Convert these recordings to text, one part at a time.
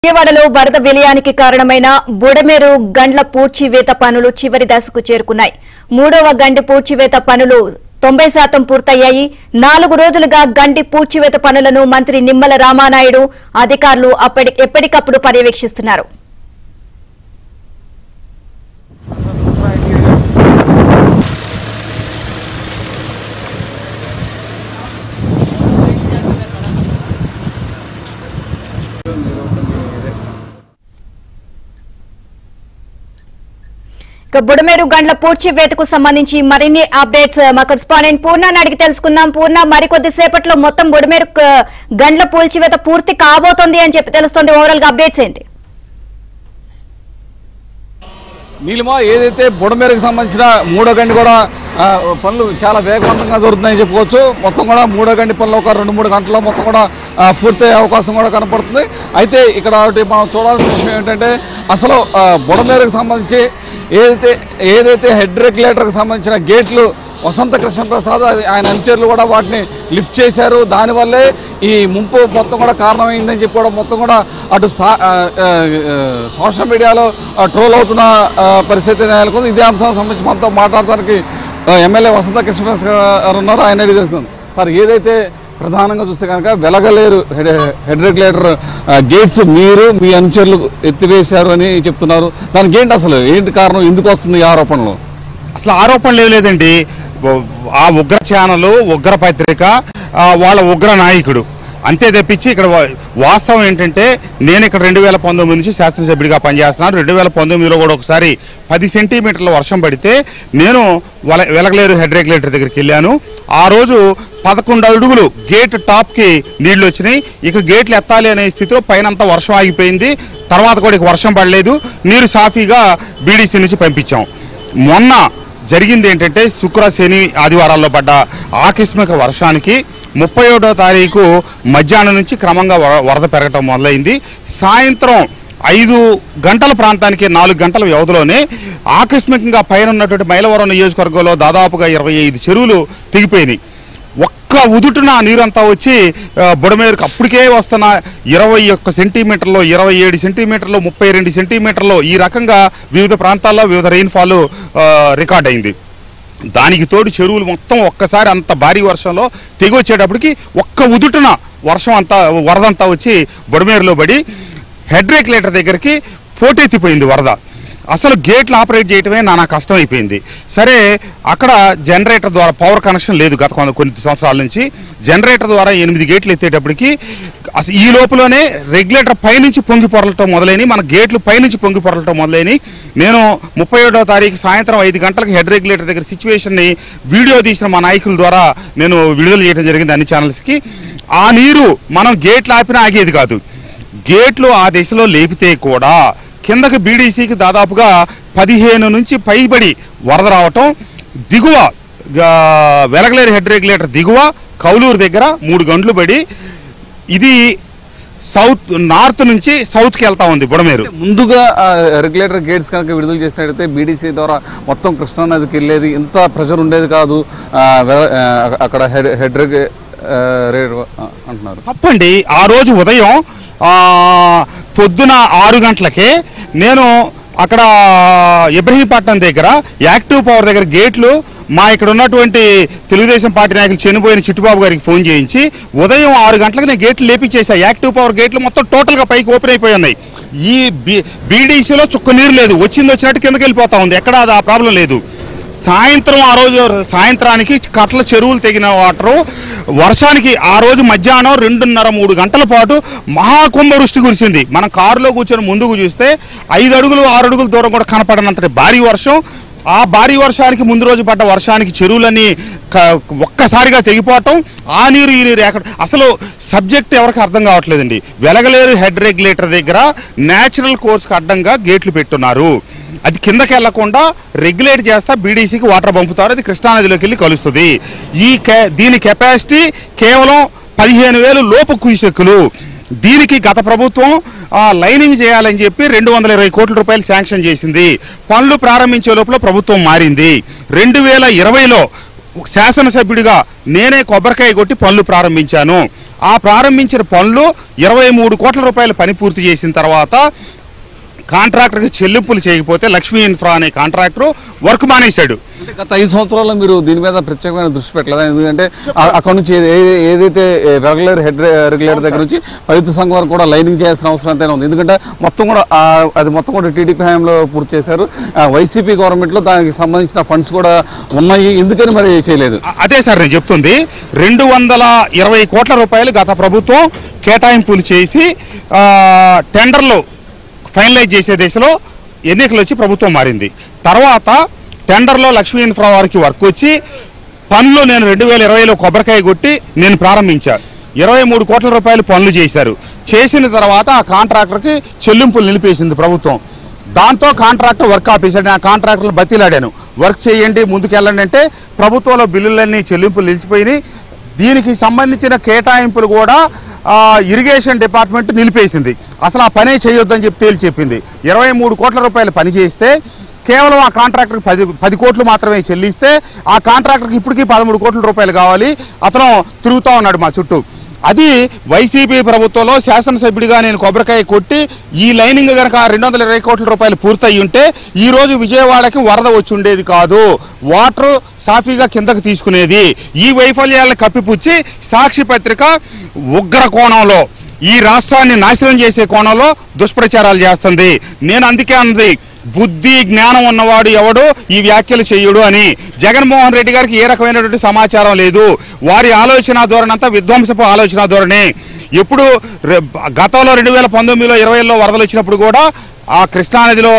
విజయవాడలో వరద విలయానికి కారణమైన బుడమేరు గండ్ల పూడ్చివేత పనులు చివరి దశకు చేరుకున్నాయి. మూడవ గండి పూడ్చివేత పనులు 90% పూర్తయ్యాయి. 4 రోజులుగా గండి పూడ్చివేత పనులను మంత్రి నిమ్మల రామానాయుడు అధికారులు ఎప్పటికప్పుడు పర్యవేక్షిస్తున్నారు. బుడమేరు గండ్ల పూడ్చివేతకు సంబంధించి మరిన్ని అప్డేట్స్ మా కరెస్పాండెంట్ పూర్ణాని అడిగి తెలుసుకుందాం. పూర్ణ, మరికొద్ది సేపట్లో మొత్తం బుడమేరు గండ్ల పూడ్చివేత పూర్తి కాబోతోంది అని చెప్పి తెలుస్తుంది. ఓవరాల్ గా అప్డేట్స్ ఏంటి? నీలిమా, ఏదైతే బుడమేరుకు సంబంధించిన మూడో గండి కూడా పనులు చాలా వేగవంతంగా జరుగుతున్నాయని చెప్పుకోవచ్చు. మొత్తం కూడా మూడో గండి పనులు ఒక 2-3 గంటల్లో మొత్తం కూడా పూర్తయ్యే అవకాశం కూడా కనపడుతుంది. అయితే ఇక్కడ మనం చూడాల్సిన విషయం ఏంటంటే, అసలు బుడమేరుకు సంబంధించి ఏదైతే హెడ్ రెగ్యులేటర్కి సంబంధించిన గేట్లు వసంత కృష్ణప్రసాద్ ఆయన అనుచరులు కూడా వాటిని లిఫ్ట్ చేశారు. దానివల్లే ఈ ముంపు మొత్తం కూడా కారణమైందని చెప్పి కూడా మొత్తం కూడా అటు సోషల్ మీడియాలో ట్రోల్ అవుతున్న పరిస్థితి నెలకొంది. ఇదే అంశానికి సంబంధించి మనతో మాట్లాడటానికి ఎమ్మెల్యే వసంత కృష్ణప్రసాద్ గారు ఉన్నారు. ఆయన అడిగి తెలుస్తుంది. సార్, ఏదైతే ప్రధానంగా చూస్తే కనుక వెలగలేరు హెడ్ రెగ్యులేటర్ గేట్స్ మీరు మీ అనుచరులు ఎత్తివేశారు అని చెప్తున్నారు. దానికి ఏంటి అసలు ఏంటి కారణం, ఎందుకు వస్తుంది ఈ ఆరోపణలు? అసలు ఆరోపణలు లేదండి. ఆ ఉగ్ర ఛానల్, ఉగ్ర పత్రిక, వాళ్ళ ఉగ్ర నాయకుడు అంతే తప్పించి ఇక్కడ వాస్తవం ఏంటంటే, నేను ఇక్కడ 2019 నుంచి శాసనసభ్యుడిగా పనిచేస్తున్నాను. 2019లో కూడా ఒకసారి 10 సెంటీమీటర్ల వర్షం పడితే నేను వెలగలేరు హెడ్ రెగ్యులేటర్ దగ్గరికి వెళ్ళాను. ఆ రోజు 11 అడుగులు గేట్ టాప్కి నీళ్లు వచ్చినాయి. ఇక గేట్లు ఎత్తాలి అనే స్థితిలో పైనంతా వర్షం ఆగిపోయింది. తర్వాత కూడా ఇక వర్షం పడలేదు. నీరు సాఫీగా బీడీసీ నుంచి పంపించాం. మొన్న జరిగింది ఏంటంటే, శుక్ర, శని, ఆదివారాల్లో పడ్డ ఆకస్మిక వర్షానికి 31వ తారీఖు మధ్యాహ్నం నుంచి క్రమంగా వరద పెరగటం మొదలైంది. సాయంత్రం 5 గంటల ప్రాంతానికి 4 గంటల వ్యవధిలోనే ఆకస్మికంగా పైన ఉన్నటువంటి మైలవరం నియోజకవర్గంలో దాదాపుగా 25 చెరువులు తెగిపోయినాయి. ఒక్క ఉదుటున నీరంతా వచ్చి బుడమేరుకు అప్పటికే వస్తున్న 21 సెంటీమీటర్లు, 27 సెంటీమీటర్లు, 32 సెంటీమీటర్లు ఈ రకంగా వివిధ ప్రాంతాల్లో వివిధ రెయిన్ఫాల్ రికార్డ్ అయింది. దానికి తోడు చెరువులు మొత్తం ఒక్కసారి అంత భారీ వర్షంలో తెగి వచ్చేటప్పటికి ఒక్క ఉదుటున వరదంతా వచ్చి బుడమేరులో పడి హెడ్ రెగ్యులేటర్ దగ్గరికి పోటెత్తిపోయింది వరద. అసలు గేట్లు ఆపరేట్ చేయటమే నానా కష్టం అయిపోయింది. సరే, అక్కడ జనరేటర్ ద్వారా పవర్ కనెక్షన్ లేదు గత కొన్ని సంవత్సరాల నుంచి. జనరేటర్ ద్వారా 8 గేట్లు ఎత్తేటప్పటికి అసలు ఈ లోపలనే రెగ్యులేటర్ పైనుంచి పొంగి పొరలటం మొదలైనవి, మన గేట్లు పైనుంచి పొంగి పొరలటం మొదలైనవి. నేను 31వ తారీఖు సాయంత్రం 5 గంటలకు హెడ్ రెగ్యులేటర్ దగ్గర సిచ్యువేషన్ని వీడియో తీసిన మా నాయకుల ద్వారా నేను విడుదల చేయడం జరిగింది అన్ని ఛానల్స్కి. ఆ నీరు మనం గేట్లు ఆపినా ఆగేది కాదు. గేట్లు ఆ దిశలో లేపితే కూడా కిందకి బీడీసీకి దాదాపుగా 15 నుంచి పైబడి వరద రావటం, దిగువ వెలగలేరు హెడ్ రెగ్యులేటర్ దిగువ కౌలూరు దగ్గర 3 గంటలు పడి ఇది నార్త్ నుంచి సౌత్కి వెళ్తా ఉంది బుడమేరు. ముందుగా రెగ్యులేటర్ గేట్స్ కనుక విడుదల చేసినట్టయితే బీడీసీ ద్వారా మొత్తం కృష్ణానదికి వెళ్ళేది, ఇంత ప్రెషర్ ఉండేది కాదు. అక్కడ హెడ్ అంటున్నారు. తప్పండి. ఆ రోజు ఉదయం పొద్దున 6 గంటలకే నేను అక్కడ ఇబ్రహీంపట్నం దగ్గర యాక్టివ్ పవర్ దగ్గర గేట్లు మా ఇక్కడ ఉన్నటువంటి తెలుగుదేశం పార్టీ నాయకులు చనిపోయిన చిట్టుబాబు గారికి ఫోన్ చేయించి ఉదయం 6 గంటలకు నేను గేట్లు లేపించేసా. యాక్టివ్ పవర్ గేట్లు మొత్తం టోటల్గా పైకి ఓపెన్ అయిపోయి ఉన్నాయి. ఈ బీడీసీలో చుక్క నీరు లేదు, వచ్చినట్టు కిందకి వెళ్ళిపోతా ఉంది. ఎక్కడ అది ఆ ప్రాబ్లం లేదు. సాయంత్రం ఆ రోజు సాయంత్రానికి కట్ల చెరువులు తెగిన వాటరు వర్షానికి ఆ రోజు మధ్యాహ్నం 2:30-3 గంటల పాటు మహాకుంభవృష్టి కురిసింది. మనం కారులో కూర్చొని ముందుకు చూస్తే 5 అడుగులు 6 అడుగుల దూరం కూడా కనపడనంతటి భారీ వర్షం. ఆ భారీ వర్షానికి ముందు రోజు పడ్డ వర్షానికి చెరువులన్నీ ఒక్కసారిగా తెగిపోవటం, ఆ నీరు ఈ నీరు ఎక్కడ అసలు సబ్జెక్ట్ ఎవరికి అర్థం కావట్లేదండి. వెలగలేరు హెడ్ రెగ్యులేటర్ దగ్గర న్యాచురల్ కోర్స్కి అడ్డంగా గేట్లు పెట్టున్నారు. అది కిందకి వెళ్లకుండా రెగ్యులేట్ చేస్తా బీడీసీకి వాటర్ పంపుతారు. అది కృష్ణానదిలోకి వెళ్ళి కలుస్తుంది. దీని కెపాసిటీ కేవలం 15,000 లోపు క్యూసెక్కులు. దీనికి గత ప్రభుత్వం లైనింగ్ చేయాలని చెప్పి 220 కోట్ల రూపాయలు శాంక్షన్ చేసింది. పనులు ప్రారంభించే లోపల ప్రభుత్వం మారింది. 2020లో శాసనసభ్యుడిగా నేనే కొబ్బరికాయ కొట్టి పనులు ప్రారంభించాను. ఆ ప్రారంభించిన పనులు 23 కోట్ల రూపాయల పని పూర్తి చేసిన తర్వాత కాంట్రాక్టర్కి చెల్లింపులు చేయకపోతే లక్ష్మీ ఇన్ఫ్రా అనే కాంట్రాక్టర్ వర్క్ మానేశాడు. గత 5 సంవత్సరాల్లో మీరు దీని మీద ప్రత్యేకమైన దృష్టి పెట్టలేదు, ఎందుకంటే అక్కడ నుంచి ఏదైతే రెగ్యులేటర్ దగ్గర నుంచి పవిత్ర సంఘం వరకు కూడా లైనింగ్ చేయాల్సిన అవసరం అంతైనా ఉంది. ఎందుకంటే మొత్తం కూడా టీడీపీ హయాంలో పూర్తి చేశారు. వైసీపీ గవర్నమెంట్లో దానికి సంబంధించిన ఫండ్స్ కూడా ఉన్నాయి, ఎందుకని మరి చేయలేదు? అదే సార్ నేను చెప్తుంది. 220 కోట్ల రూపాయలు గత ప్రభుత్వం కేటాయింపులు చేసి టెండర్లు ఫైనలైజ్ చేసే దిశలో ఎన్నికలు వచ్చి ప్రభుత్వం మారింది. తర్వాత టెండర్లో లక్ష్మీ ఇన్ఫ్రా వారికి వర్క్ వచ్చి పనులు నేను 2020లో కొబ్బరికాయ కొట్టి నేను ప్రారంభించాను. 23 కోట్ల రూపాయలు పనులు చేశారు. చేసిన తర్వాత ఆ కాంట్రాక్టర్కి చెల్లింపులు నిలిపేసింది ప్రభుత్వం. దాంతో కాంట్రాక్టర్ వర్క్ ఆపేశాడు. ఆ కాంట్రాక్టర్లు బతిలాడాను, వర్క్ చేయండి ముందుకెళ్ళండి అంటే ప్రభుత్వంలో బిల్లులన్నీ చెల్లింపులు నిలిచిపోయినాయి. దీనికి సంబంధించిన కేటాయింపులు కూడా ఇరిగేషన్ డిపార్ట్మెంట్ నిలిపేసింది. అసలు ఆ పనే చేయొద్దని చెప్పి తేల్చి చెప్పింది. 23 కోట్ల రూపాయలు పని చేస్తే కేవలం ఆ కాంట్రాక్టర్కి 10 కోట్లు మాత్రమే చెల్లిస్తే ఆ కాంట్రాక్టర్కి ఇప్పటికీ 13 కోట్ల రూపాయలు కావాలి. అతను తిరుగుతూ ఉన్నాడు మా చుట్టూ. అది వైసీపీ ప్రభుత్వంలో శాసనసభ్యుడిగా నేను కొబ్బరికాయ కొట్టి ఈ లైనింగ్ కనుక 220 కోట్ల రూపాయలు పూర్తయి ఉంటే ఈరోజు విజయవాడకి వరద వచ్చి ఉండేది కాదు, వాటర్ సాఫీగా కిందకు తీసుకునేది. ఈ వైఫల్యాలను కప్పిపుచ్చి సాక్షి పత్రిక ఉగ్ర కోణంలో ఈ రాష్ట్రాన్ని నాశనం చేసే కోణంలో దుష్ప్రచారాలు చేస్తుంది. నేను అందుకే అన్నది, బుద్ధి జ్ఞానం ఉన్నవాడు ఎవడు ఈ వ్యాఖ్యలు చెయ్యడు అని. జగన్మోహన్ రెడ్డి గారికి ఏ రకమైనటువంటి సమాచారం లేదు. వారి ఆలోచన ధోరణి అంతా విధ్వంసపు ఆలోచన ధోరణి. ఎప్పుడు గతంలో 2019లో 20లో వరదలు వచ్చినప్పుడు కూడా ఆ కృష్ణానదిలో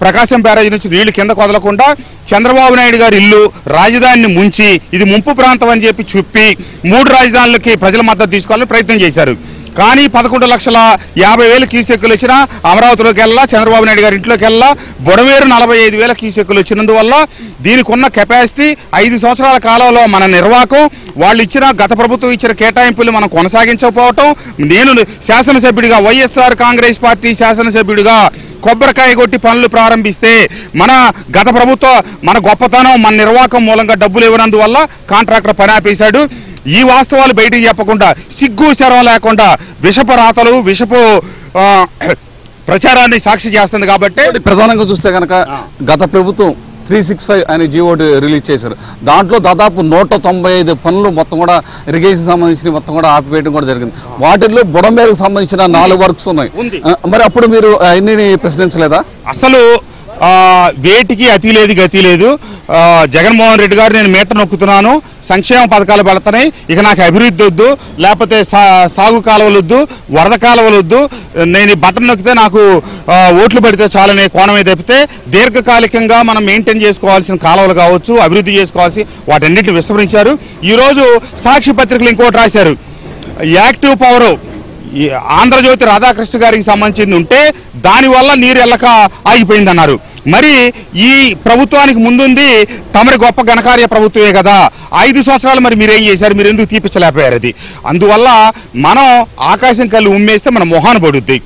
ప్రకాశం బ్యారేజీ నుంచి నీళ్లు కింద కొదలకుండా చంద్రబాబు నాయుడు గారి ఇల్లు రాజధానిని ముంచి ఇది ముంపు ప్రాంతం అని చెప్పి చెప్పి 3 రాజధానులకి ప్రజల మద్దతు తీసుకోవాలని ప్రయత్నం చేశారు. కానీ 11,50,000 క్యూసెక్కులు వచ్చినా అమరావతిలోకి వెళ్ళా, చంద్రబాబు నాయుడు గారి ఇంట్లోకి వెళ్ళా, బుడమేరు 45,000 క్యూసెక్కులు వచ్చినందువల్ల దీనికి ఉన్న కెపాసిటీ 5 సంవత్సరాల కాలంలో మన నిర్వాహకం వాళ్ళు ఇచ్చిన గత ప్రభుత్వం ఇచ్చిన కేటాయింపులు మనం కొనసాగించకపోవటం, నేను శాసనసభ్యుడిగా వైఎస్ఆర్ కాంగ్రెస్ పార్టీ శాసనసభ్యుడిగా కొబ్బరికాయ కొట్టి పనులు ప్రారంభిస్తే మన గత ప్రభుత్వం మన గొప్పతనం మన నిర్వాహకం మూలంగా డబ్బులు ఇవ్వనందువల్ల కాంట్రాక్టర్ పని ఆపేశాడు. ఈ వాస్తవాలు బయటికి చెప్పకుండా సిగ్గు శరం లేకుండా విషపు రాతలు విషపు ప్రచారాన్ని సాక్షి చేస్తుంది. కాబట్టి ప్రధానంగా చూస్తే కనుక గత ప్రభుత్వం 365 అనే జీవో రిలీజ్ చేశారు. దాంట్లో దాదాపు 195 పనులు మొత్తం కూడా ఇరిగేషన్ సంబంధించిన మొత్తం కూడా ఆపివేయడం కూడా జరిగింది. వాటిల్లో బుడమేరుకు సంబంధించిన 4 వర్క్స్ ఉన్నాయి. మరి అప్పుడు మీరు అన్ని ప్రశ్నించలేదా? అసలు వేటికి అతి లేదు గతి లేదు. జగన్మోహన్ రెడ్డి గారు నేను మీటర్ నొక్కుతున్నాను, సంక్షేమ పథకాలు పెడతాయి, ఇక నాకు అభివృద్ధి వద్దు, లేకపోతే సాగు కాలువలు వద్దు, వరద కాలువలు వద్దు, నేను ఈ బటన్ నొక్కితే నాకు ఓట్లు పడితే చాలనే కోణమే తప్పితే దీర్ఘకాలికంగా మనం మెయింటైన్ చేసుకోవాల్సిన కాలువలు కావచ్చు, అభివృద్ధి చేసుకోవాల్సి వాటన్నిటిని విస్మరించారు. ఈరోజు సాక్షి పత్రికలు ఇంకోటి రాశారు, యాక్టివ్ పవర్ ఆంధ్రజ్యోతి రాధాకృష్ణ గారికి సంబంధించింది ఉంటే దానివల్ల నీరు ఎల్లక ఆగిపోయిందన్నారు. మరి ఈ ప్రభుత్వానికి ముందుంది తమరి గొప్ప ఘనకార్య ప్రభుత్వమే కదా, 5 సంవత్సరాలు మరి మీరేం చేశారు, మీరు ఎందుకు తీపించలేకపోయారు? అది అందువల్ల మనం ఆకాశం కళ్ళు ఉమ్మేస్తే మన మొహాన పడుద్ది.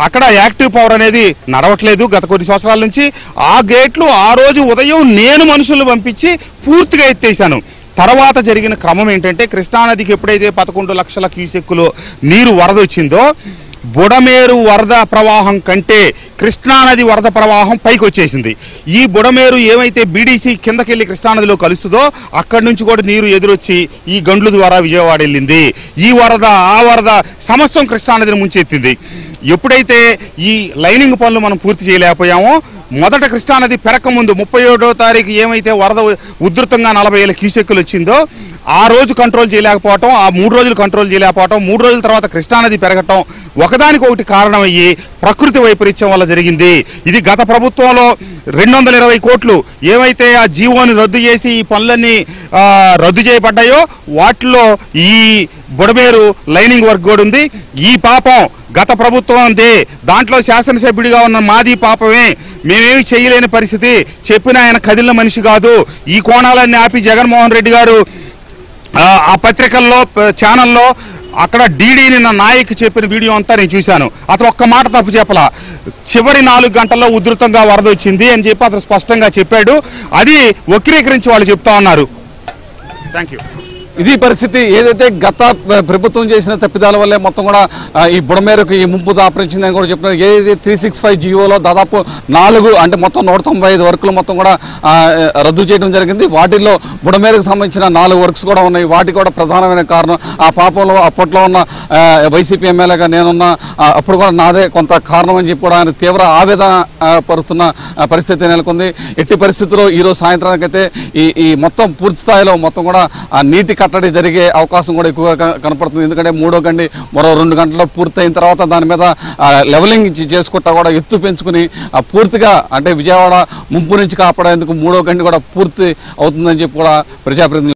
అక్కడ యాక్టివ్ పవర్ అనేది నడవట్లేదు గత కొన్ని సంవత్సరాల నుంచి. ఆ గేట్లు ఆ రోజు ఉదయం నేను మనుషులను పంపించి పూర్తిగా ఎత్తేసాను. తర్వాత జరిగిన క్రమం ఏంటంటే కృష్ణానదికి ఎప్పుడైతే 11 లక్షల క్యూసెక్కులు నీరు వరద వచ్చిందో బుడమేరు వరద ప్రవాహం కంటే కృష్ణానది వరద ప్రవాహం పైకి వచ్చేసింది. ఈ బుడమేరు ఏమైతే బీడీసీ కిందకెళ్ళి కృష్ణానదిలో కలుస్తుందో అక్కడి నుంచి కూడా నీరు ఎదురొచ్చి ఈ గండ్ల ద్వారా విజయవాడ వెళ్ళింది. ఈ వరద ఆ వరద సమస్తం కృష్ణానదిని ముంచెత్తింది. ఎప్పుడైతే ఈ లైనింగ్ పనులు మనం పూర్తి చేయలేకపోయామో మొదట కృష్ణానది పెరక ముందు 31వ తారీఖు ఏమైతే వరద ఉధృతంగా 40,000 క్యూసెక్కులు వచ్చిందో ఆ రోజు కంట్రోల్ చేయలేకపోవటం, ఆ 3 రోజులు కంట్రోల్ చేయలేకపోవటం, 3 రోజుల తర్వాత కృష్ణానది పెరగటం ఒకదానికొకటి కారణమయ్యి ప్రకృతి వైపరీత్యం వల్ల జరిగింది. ఇది గత ప్రభుత్వంలో 220 కోట్లు ఏమైతే ఆ జీవోని రద్దు చేసి ఈ పనులన్నీ రద్దు చేయబడ్డాయో వాటిలో ఈ బుడమేరు లైనింగ్ వర్క్ కూడా ఉంది. ఈ పాపం గత ప్రభుత్వం అంతే, దాంట్లో శాసనసభ్యుడిగా ఉన్న మాది పాపమే, మేమేమి చేయలేని పరిస్థితి, చెప్పిన ఆయన కదిలిన మనిషి కాదు. ఈ కోణాలన్నీ ఆపి జగన్మోహన్ రెడ్డి గారు ఆ పత్రికల్లో ఛానల్లో అక్కడ డీడీని నా నాయకు చెప్పిన వీడియో అంతా నేను చూశాను. అతను ఒక్క మాట తప్పు చెప్పలా, చివరి 4 గంటల్లో ఉధృతంగా వరద వచ్చింది అని చెప్పి అతను స్పష్టంగా చెప్పాడు. అది వక్రీకరించి వాళ్ళు చెప్తా ఉన్నారు. Thank you. ఇది పరిస్థితి. ఏదైతే గత ప్రభుత్వం చేసిన తప్పిదాల వల్లే మొత్తం కూడా ఈ బుడమేరకు ఈ ముంపు దాపరించిందని కూడా చెప్తున్నారు. ఏదైతే 365 జీవోలో దాదాపు 4 అంటే మొత్తం 195 వర్కులు మొత్తం కూడా రద్దు చేయడం జరిగింది. వాటిల్లో బుడమేరకు సంబంధించిన 4 వర్క్స్ కూడా ఉన్నాయి. వాటికి కూడా ప్రధానమైన కారణం ఆ పాపంలో అప్పట్లో ఉన్న వైసీపీ ఎమ్మెల్యేగా నేనున్న అప్పుడు కూడా నాదే కొంత కారణం అని చెప్పి కూడా ఆయన తీవ్ర ఆవేదన పరుస్తున్న పరిస్థితి నెలకొంది. ఎట్టి పరిస్థితుల్లో ఈరోజు సాయంత్రానికైతే ఈ మొత్తం పూర్తి స్థాయిలో మొత్తం కూడా నీటి కట్టడి జరిగే అవకాశం కూడా ఎక్కువగా కనపడుతుంది. ఎందుకంటే 3వ గండి మరో 2 గంటల్లో పూర్తయిన తర్వాత దాని మీద లెవెలింగ్ చేసుకుంటా కూడా ఎత్తు పెంచుకుని పూర్తిగా అంటే విజయవాడ ముంపు నుంచి కాపాడేందుకు 3వ గండి కూడా పూర్తి అవుతుందని చెప్పి కూడా ప్రజాప్రతినిధులు